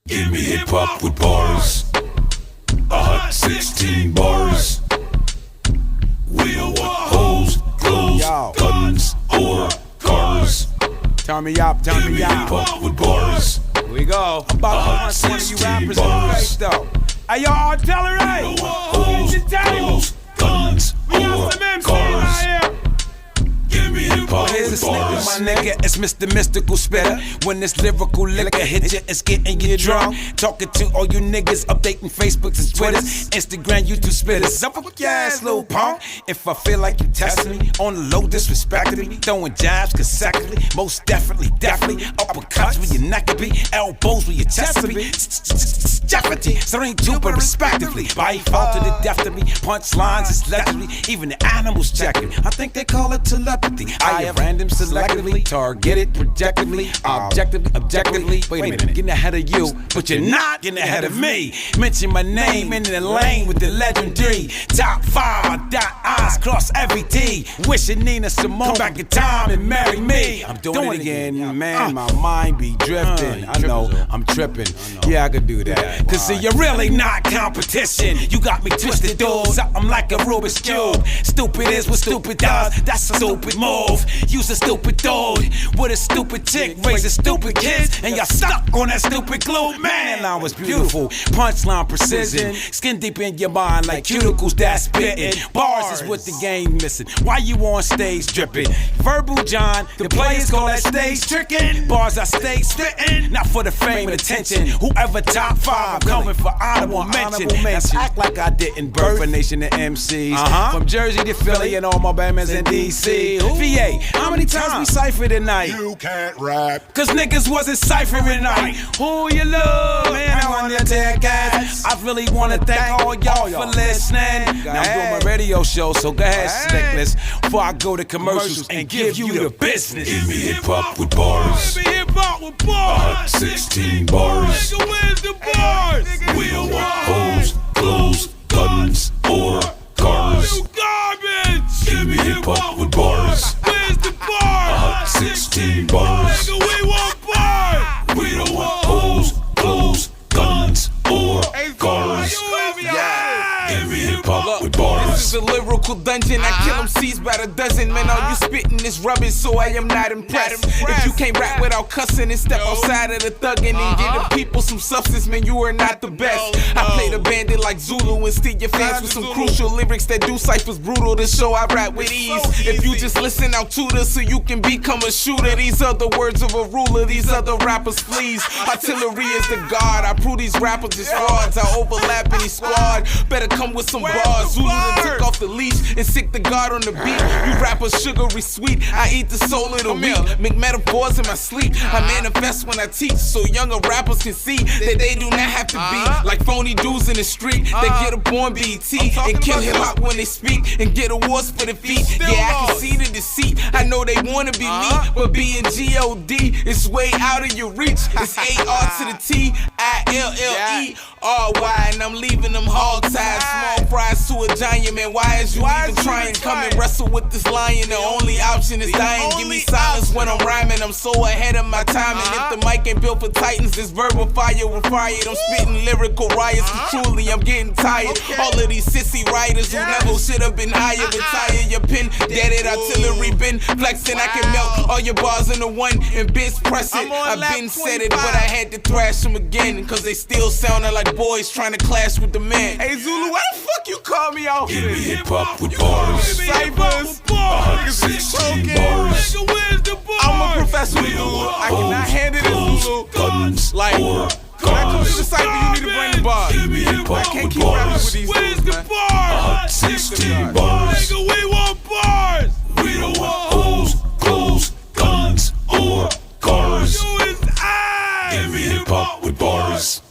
Give me hip hop with bars, a hot 16 bars. We don't want hoes, clothes, guns, or cars. Turn me up, Give turn me me hip up. hop with bars. Here we go. I'm about to punch one of you rappers in the face though. Hey, yo, artillery! We don't want hoes, clothes, guns, We got or some MCs cars. out here. Give me hip hop Here's a with snippet, bars. my nigga. It's Mr. Mystical Spitter. When this lyrical liquor hit you, it's getting you drunk. Talking to all you niggas, updating Facebooks and Twitters, Instagram, YouTube spitters. Up with your ass, little punk. If I feel like you testing me, on the low, disrespecting me, throwing jabs consecutively, most definitely, uppercuts where your neck could be, elbows where your chest could be. Jeopardy, so there ain't two but respectively. By fall to the death of me, punchlines is legendary. Even the animals checking. I think they call it telepathy. I have random selectively, targeted projectively, objectively. Wait a minute, getting ahead of you, but you're not getting ahead of me. Mention my name in the lane with the legendary top 5. Dot I's cross every T. Wishing Nina Simone come back in time and marry me. I'm doing it again, man. My mind be drifting. I know I'm tripping. Yeah, I could do that. Cause see, you're really not competition. You got me twisted, doors. I'm like a Rubik's Cube. Stupid is what stupid does. That's a stupid move. Use a stupid dude with a stupid chick, raising stupid kids, and y'all stuck on that stupid glue. Man, that was beautiful. Punchline precision, skin deep in your mind like cuticles that's spitting. Bars is what the game missing. Why you on stage dripping? Verbal John, the players call that stage tricking. Bars I stay spitting, not for the fame and attention. Whoever top 5 coming for honorable mention. Let's act like I didn't birth a nation of MCs. From Jersey to Philly and all my bandmates in DC. VA, how many times we cipher tonight? You can't rap. Cause niggas wasn't ciphering tonight. Who you love? Man, I wanna take ass. I really wanna thank all y'all for listening. Now I'm doing my radio show, so go ahead, Slickless, before I go to commercials and give you the business. Give me hip hop with bars, Give me hip hop with a hot 16 bars. Where's the bars? We don't want hoes, clothes, guns, or cars. Garbage! Give me hip hop with bars, Where's the a bars? hot 16 bars. We want bars! We don't want hoes, clothes, guns, or cars. Give me hip hop with This bars. is a lyrical dungeon. I kill MCs by the dozen. Man, all you spitting is rubbish, so I am not impressed. If you can't rap without cussing and step outside of the thuggin' and give the people some substance, man, you are not the best. I play the bandit like Zxulu and steal your fans with some crucial lyrics that do ciphers brutal to show I rap with ease. If you just listen, I'll tutor so you can become a shooter. These are the words of a ruler, these other rappers fleas. Artillery is the guard. I prove these rappers is frauds. I overlap any squad. Better come with some bars. Zulu done took off the leash and sick the guard on the beat. You rappers sugary sweet. I eat the soul of the wheat. Make metaphors in my sleep. I manifest when I teach, so younger rappers can see that they do not have to be like phony dudes in the street that get up on BT and kill hip hop when they speak and get awards for defeat. Yeah, I can see the deceit. I know they wanna be me, but being G-O-D is way out of your reach. It's A-R to the T-I-L-L-E-R-Y, and I'm leaving them hog ties. Small fries to a giant, man. Why is you even trying? Come and wrestle with this lion. The only option is dying. Give me silence when I'm rhyming. I'm so ahead of my time. And if the mic ain't built for titans, this verbal fire will fire. I'm spitting lyrical riots. Cause truly, I'm getting tired. All of these sissy writers who never should have been higher. Retire your pen, dead it, artillery been flexing. I can melt all your bars into one and bench press it. I've been said it, but I had to thrash them again. Cause they still sounding like boys trying to clash with the men. Hey Zulu, why the fuck you call me out Give here? me hip hop with bars, Cyphers. a hot 16 bars. I'm a professor with Zulu. I cannot handle this Zulu. Guns, Like, or when I come to the cars. cypher, you need to bring the bars. Give me hip I hop can't with keep rapping with bars, these Where's dudes, the man. a bars? hot 16 bars. We want bars! We don't want hoes, clothes, guns, or cars. Who is I? Give me hip hop with bars.